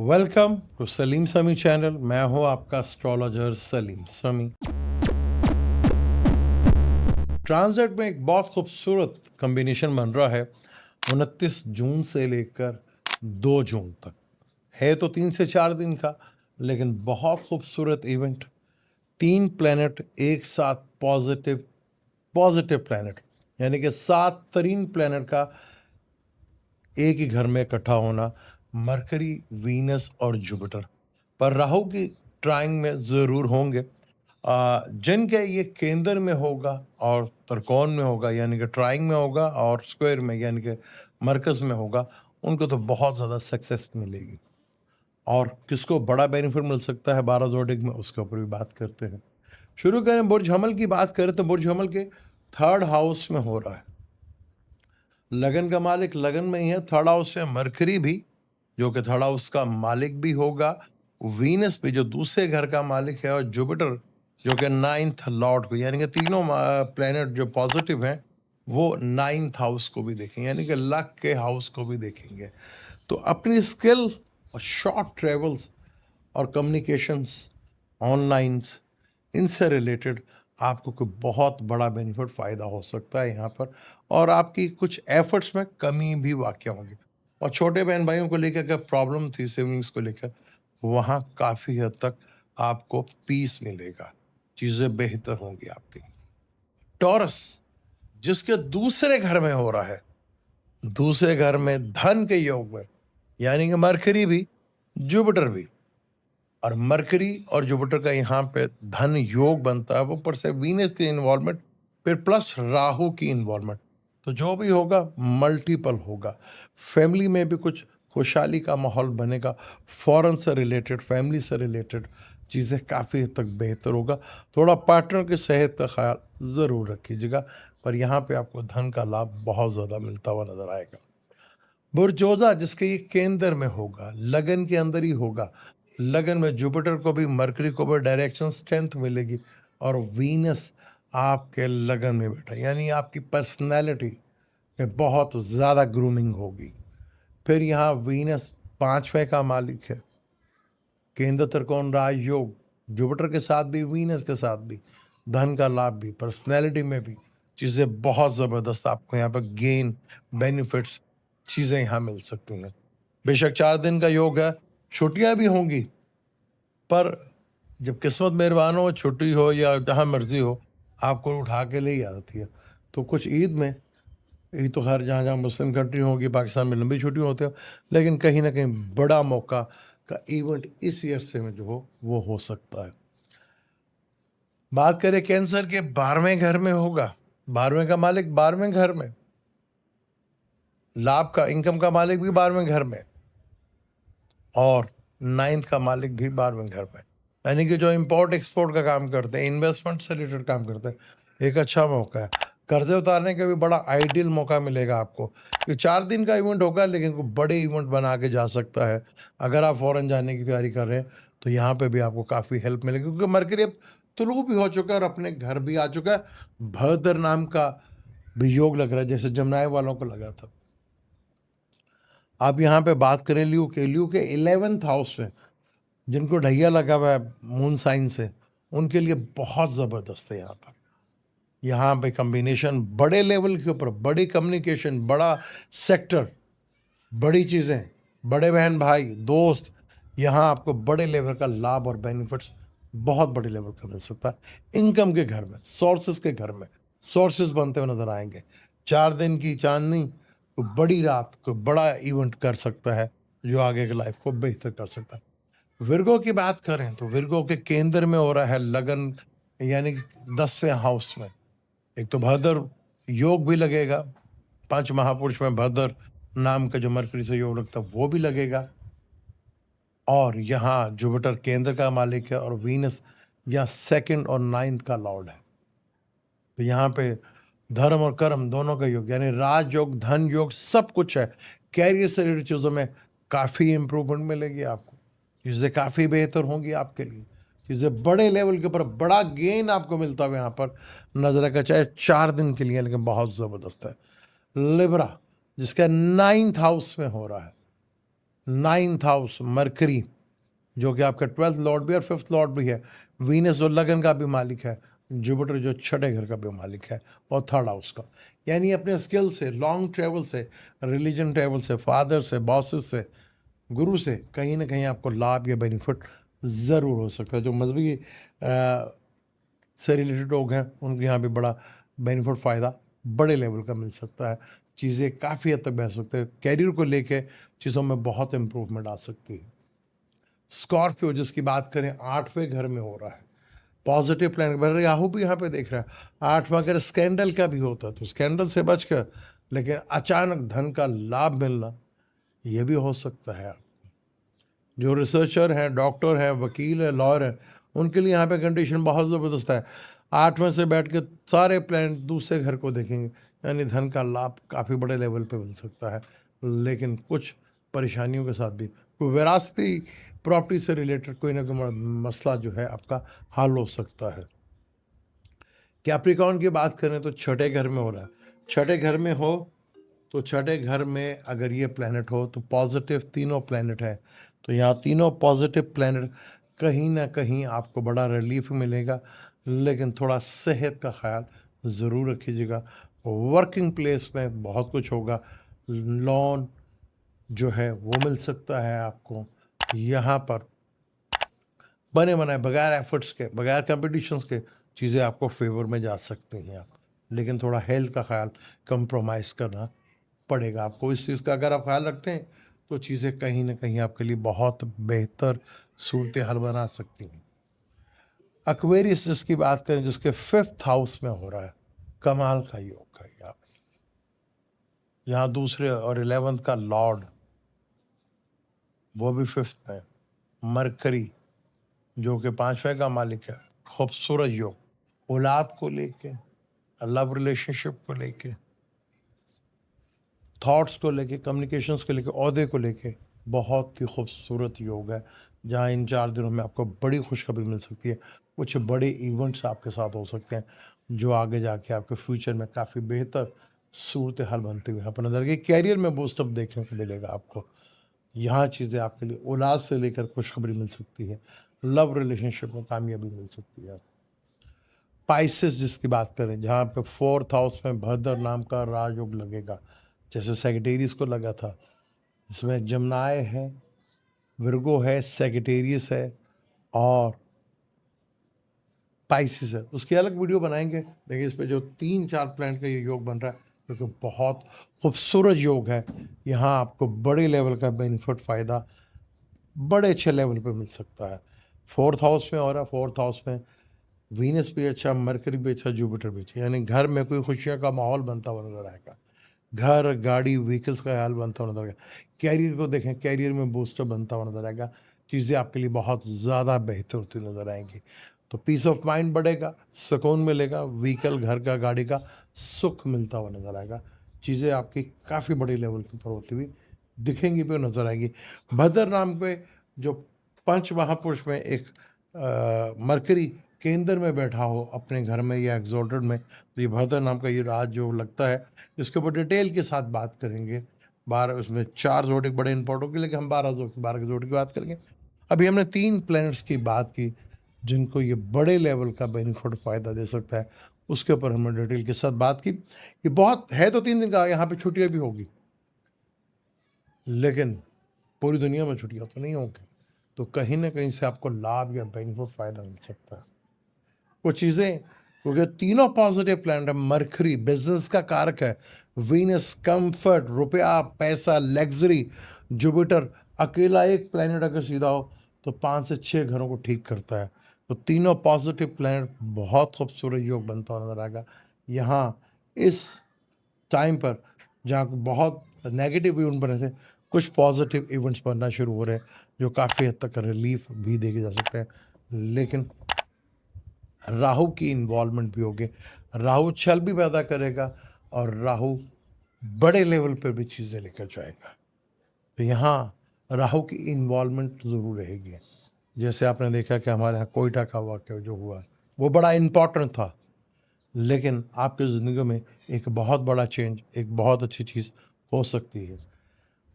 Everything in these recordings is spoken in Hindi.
वेलकम टू सलीम समी चैनल। मैं हूं आपका एस्ट्रोलॉजर सलीम समी। ट्रांजिट में एक बहुत खूबसूरत कॉम्बिनेशन बन रहा है 29 जून से लेकर 2 जून तक। है तो 3 से 4 दिन का, लेकिन बहुत खूबसूरत इवेंट। 3 प्लैनेट एक साथ पॉजिटिव पॉजिटिव प्लैनेट, यानी कि 7 तरीन प्लैनेट का एक ही घर में इकट्ठा होना। मरकरी, वीनस और जुपिटर, पर राहु की ट्राइंग में ज़रूर होंगे। जिनके ये केंद्र में होगा और त्रिकोण में होगा, यानी कि ट्राइंग में होगा, और स्क्वायर में यानी कि मरकज़ में होगा, उनको तो बहुत ज़्यादा सक्सेस मिलेगी। और किसको बड़ा बेनिफिट मिल सकता है 12 ज़ोडिक में, उसके ऊपर भी बात करते हैं। शुरू करें बुर्ज हमल की बात करें तो बुर्ज हमल के 3rd हाउस में हो रहा है। लगन का मालिक लगन में ही है। 3rd हाउस में मरकरी भी, जो कि 3rd हाउस का मालिक भी होगा, वीनस भी जो दूसरे घर का मालिक है, और जुपिटर जो कि 9th लॉर्ड को, यानी कि तीनों प्लैनेट जो पॉजिटिव हैं वो 9th हाउस को भी देखेंगे, यानी कि लक के हाउस को भी देखेंगे। तो अपनी स्किल और शॉर्ट ट्रेवल्स और कम्युनिकेशंस ऑनलाइन, इनसे रिलेटेड आपको कोई बहुत बड़ा बेनिफिट फ़ायदा हो सकता है यहाँ पर, और आपकी कुछ एफर्ट्स में कमी भी वाक़या होगी। और छोटे बहन भाइयों को लेकर अगर प्रॉब्लम थी सिबलिंग्स को लेकर, वहाँ काफ़ी हद तक आपको पीस मिलेगा, चीज़ें बेहतर होंगी आपकी। टॉरस, जिसके दूसरे घर में हो रहा है, दूसरे घर में धन के योग में, यानी कि मरकरी भी जुपिटर भी, और मरकरी और जुपिटर का यहाँ पे धन योग बनता है, वो ऊपर से वीनस की इन्वॉल्वमेंट, फिर प्लस राहु की इन्वॉल्वमेंट, तो जो भी होगा मल्टीपल होगा। फैमिली में भी कुछ खुशहाली का माहौल बनेगा। फॉरेन से रिलेटेड, फैमिली से रिलेटेड चीज़ें काफ़ी हद तक बेहतर होगा। थोड़ा पार्टनर की सेहत का ख्याल ज़रूर रखिएगा, पर यहाँ पे आपको धन का लाभ बहुत ज़्यादा मिलता हुआ नज़र आएगा। बुरजोजा, जिसके ये केंद्र में होगा, लगन के अंदर ही होगा। लगन में जुपिटर को भी मरकरी को भी डायरेक्शन स्ट्रेंथ मिलेगी, और वीनस आपके लगन में बैठा, यानी आपकी पर्सनैलिटी में बहुत ज़्यादा ग्रूमिंग होगी। फिर यहाँ वीनस 5वें का मालिक है, केंद्र त्रिकोण राजयोग, जुपिटर के साथ भी वीनस के साथ भी, धन का लाभ भी, पर्सनैलिटी में भी चीज़ें बहुत ज़बरदस्त आपको यहाँ पर गेन, बेनिफिट्स, चीज़ें यहाँ मिल सकती हैं। बेशक 4 दिन का योग है, छुट्टियाँ भी होंगी, पर जब किस्मत मेहरबान हो, छुट्टी हो या जहाँ मर्जी हो, आपको उठा के ले ही आती है। तो कुछ ईद में, ईद तो खैर जहाँ जहाँ मुस्लिम कंट्री होगी, पाकिस्तान में लंबी छुट्टी होती है, लेकिन कहीं ना कहीं बड़ा मौका का इवेंट इस ईयर से में जो हो वो हो सकता है। बात करें कैंसर के, 12वें घर में होगा। 12वें का मालिक 12वें घर में, लाभ का, इनकम का मालिक भी 12वें घर में, और 9th का मालिक भी 12वें घर में, यानी कि जो इंपोर्ट एक्सपोर्ट का काम करते हैं, इन्वेस्टमेंट से रिलेटेड काम करते हैं, एक अच्छा मौका है। कर्जे उतारने का भी बड़ा आइडियल मौका मिलेगा आपको। ये 4 दिन का इवेंट होगा, लेकिन कोई बड़े इवेंट बना के जा सकता है। अगर आप फॉरेन जाने की तैयारी कर रहे हैं तो यहाँ पे भी आपको काफ़ी हेल्प मिलेगी, क्योंकि मरकरी अब तुलु भी हो चुका है और अपने घर भी आ चुका है। भद्र नाम का भी योग लग रहा है, जैसे जमनाए वालों को लगा था। आप यहाँ पे बात करें ल्यू के 11th हाउस में, जिनको ढैया लगा हुआ है मून साइन से, उनके लिए बहुत ज़बरदस्त है यहाँ पे कम्बिनेशन बड़े लेवल के ऊपर, बड़ी कम्युनिकेशन, बड़ा सेक्टर, बड़ी चीज़ें, बड़े बहन भाई दोस्त, यहाँ आपको बड़े लेवल का लाभ और बेनिफिट्स बहुत बड़े लेवल का मिल सकता है। इनकम के घर में, सोर्सेज के घर में सोर्सेज बनते हुए नजर आएंगे। 4 दिन की चांदनी, कोई बड़ी रात, कोई बड़ा इवेंट कर सकता है, जो आगे की लाइफ को बेहतर कर सकता है। विर्गो की बात करें तो विर्गो के केंद्र में हो रहा है लगन, यानी कि 10वें हाउस में। एक तो भद्र योग भी लगेगा, 5 महापुरुष में भद्र नाम का जो मरकरी से योग लगता है वो भी लगेगा, और यहाँ जुपिटर केंद्र का मालिक है, और वीनस यहाँ 2nd और 9th का लॉर्ड है। तो यहाँ पे धर्म और कर्म दोनों का योग, यानी राज योग, धन योग, सब कुछ है। कैरियर से रिलेटेड चीज़ों में काफ़ी इम्प्रूवमेंट मिलेगी आपको, चीज़ें काफ़ी बेहतर होंगी आपके लिए, चीज़ें बड़े लेवल के ऊपर बड़ा गेन आपको मिलता है यहाँ पर नजर आएगा, चाहे 4 दिन के लिए, लेकिन बहुत ज़बरदस्त है। लिब्रा, जिसका 9th हाउस में हो रहा है, नाइन्थ हाउस मरकरी जो कि आपका 12th लॉर्ड भी और 5th लॉर्ड भी है, वीनस जो लगन का भी मालिक है, जुपिटर जो छठे घर का भी मालिक है और 3rd हाउस का। यानी अपने स्किल से, लॉन्ग ट्रैवल से, रिलीजन ट्रैवल से, फादर से, बॉसेस से, गुरु से कहीं ना कहीं आपको लाभ या बेनिफिट ज़रूर हो सकता है। जो मजहबी से रिलेटेड लोग हैं उनके यहाँ भी बड़ा बेनिफिट फ़ायदा बड़े लेवल का मिल सकता है। चीज़ें काफ़ी हद तक बह सकते हैं। कैरियर को लेके चीज़ों में बहुत इम्प्रूवमेंट आ सकती है। स्कॉर्पियो जिसकी बात करें 8वें घर में हो रहा है, पॉजिटिव प्लान राहु भी यहाँ पे देख रहा है। 8वां अगर स्कैंडल का भी होता तो स्कैंडल से बचकर, लेकिन अचानक धन का लाभ मिलना ये भी हो सकता है। जो रिसर्चर हैं, डॉक्टर हैं, वकील है, लॉयर है, उनके लिए यहाँ पे कंडीशन बहुत ज़बरदस्त है। 8वें से बैठ के सारे प्लान दूसरे घर को देखेंगे, यानी धन का लाभ काफ़ी बड़े लेवल पे मिल सकता है, लेकिन कुछ परेशानियों के साथ भी। कोई विरासती प्रॉपर्टी से रिलेटेड कोई ना कोई मसला जो है आपका हल हो सकता है। कैप्रिकॉर्न की बात करें तो छठे घर में हो रहा है। छठे घर में हो तो छठे घर में अगर ये प्लैनेट हो तो पॉजिटिव तीनों प्लैनेट है, तो यहाँ तीनों पॉजिटिव प्लैनेट कहीं ना कहीं आपको बड़ा रिलीफ मिलेगा, लेकिन थोड़ा सेहत का ख्याल ज़रूर रखिएगा। वर्किंग प्लेस में बहुत कुछ होगा, लोन जो है वो मिल सकता है आपको। यहाँ पर बने बनाए बगैर एफर्ट्स के, बगैर कंपटीशंस के चीज़ें आपको फेवर में जा सकती हैं आप, लेकिन थोड़ा हेल्थ का ख्याल कंप्रोमाइज़ करना पड़ेगा आपको। इस चीज़ का अगर आप ख्याल रखते हैं तो चीज़ें कहीं ना कहीं आपके लिए बहुत बेहतर सूरत हाल बना सकती हैं। एक्वेरियस जिसकी बात करें, जिसके 5th हाउस में हो रहा है, कमाल का योग है यहाँ पे। यहाँ दूसरे और 11th का लॉर्ड वो भी 5th में, मरकरी जो कि 5वें का मालिक है। खूबसूरत योग, औलाद को लेके, लव रिलेशनशिप को लेके, थॉट्स को लेके, कम्युनिकेशंस को लेके, ओहदे को लेके बहुत ही खूबसूरत योग है, जहाँ इन 4 दिनों में आपको बड़ी खुशखबरी मिल सकती है। कुछ बड़े इवेंट्स आपके साथ हो सकते हैं जो आगे जाके आपके फ्यूचर में काफ़ी बेहतर सूरत हाल बनते हुए यहाँ पर नजर आएगी। कैरियर में बूस्टअप देखने को मिलेगा आपको। यहाँ चीज़ें आपके लिए औलाद से लेकर खुशखबरी मिल सकती है, लव रिलेशनशिप में कामयाबी मिल सकती है। स्पाइसेस जिसकी बात करें, जहाँ पे 4th हाउस में भद्र नाम का राजयोग लगेगा, जैसे सेक्रेटेरियस को लगा था। इसमें जमनाय है, विर्गो है, सेक्रेटेरियस है और स्पाइसेस है। उसकी अलग वीडियो बनाएंगे, लेकिन इस पे जो 3-4 प्लैनेट का ये योग बन रहा है क्योंकि बहुत खूबसूरत योग है। यहाँ आपको बड़े लेवल का बेनिफिट फ़ायदा बड़े अच्छे लेवल पे मिल सकता है। 4th हाउस में हो रहा है। 4th हाउस में वीनस भी अच्छा, मरकरी भी अच्छा, जुपिटर भी अच्छा, यानी घर में कोई खुशियों का माहौल बनता हुआ नजर आएगा। घर, गाड़ी, व्हीकल्स का हाल बनता हुआ नजर आएगा। कैरियर को देखें, कैरियर में बूस्टर बनता हुआ नजर आएगा। चीज़ें आपके लिए बहुत ज़्यादा बेहतर होती नजर आएंगी। तो पीस ऑफ माइंड बढ़ेगा, सुकून मिलेगा, व्हीकल, घर का, गाड़ी का सुख मिलता हुआ नजर आएगा। चीज़ें आपकी काफ़ी बड़ी लेवल के ऊपर होती हुई दिखेंगी भी नजर आएगी। भद्र नाम पे जो पंच महापुरुष में एक मरकरी केंद्र में बैठा हो अपने घर में या एग्जॉल्टेड में, तो ये भद्र नाम का ये राज जो लगता है, इसके ऊपर डिटेल के साथ बात करेंगे। 12 उसमें 4 जोड़े बड़े इंपॉर्टेंट होंगे, लेकिन हम 12 के जोड़े की बात करेंगे। अभी हमने 3 प्लैनेट्स की बात की जिनको ये बड़े लेवल का बेनिफिट फ़ायदा दे सकता है, उसके ऊपर हमने डिटेल के साथ बात की। ये बहुत है तो 3 दिन का, यहाँ पे छुट्टियाँ भी होगी, लेकिन पूरी दुनिया में छुट्टियाँ तो नहीं होंगी, तो कहीं ना कहीं से आपको लाभ या बेनिफिट फ़ायदा मिल सकता है। वो चीज़ें, क्योंकि तीनों पॉजिटिव प्लैनेट है। मरकरी बिजनेस का कारक है, वीनस कंफर्ट, रुपया, पैसा, लग्जरी, जुपिटर अकेला एक प्लैनेट अगर सीधा हो तो 5 से 6 घरों को ठीक करता है। तो तीनों पॉजिटिव प्लैनेट बहुत खूबसूरत योग बनता हुआ नजर आएगा। यहाँ इस टाइम पर जहाँ बहुत नेगेटिव इवेंट बने थे, कुछ पॉजिटिव इवेंट्स बनना शुरू हो रहे हैं जो काफ़ी हद तक रिलीफ भी देखे जा सकते हैं, लेकिन राहु की इन्वॉल्वमेंट भी होगी। राहु छल भी पैदा करेगा और राहु बड़े लेवल पर भी चीज़ें लेकर जाएगा। तो यहाँ राहु की इन्वॉल्वमेंट ज़रूर रहेगी। जैसे आपने देखा कि हमारे यहाँ कोयटा का वाक़या जो हुआ वो बड़ा इम्पॉर्टेंट था, लेकिन आपकी ज़िंदगी में एक बहुत बड़ा चेंज, एक बहुत अच्छी चीज़ हो सकती है।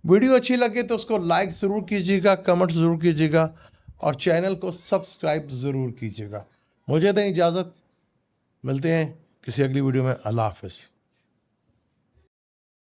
वीडियो अच्छी लगे तो उसको लाइक ज़रूर कीजिएगा, कमेंट ज़रूर कीजिएगा और चैनल को सब्सक्राइब ज़रूर कीजिएगा। मुझे दें इजाज़त, मिलते हैं किसी अगली वीडियो में। अल्लाह हाफ़िज़।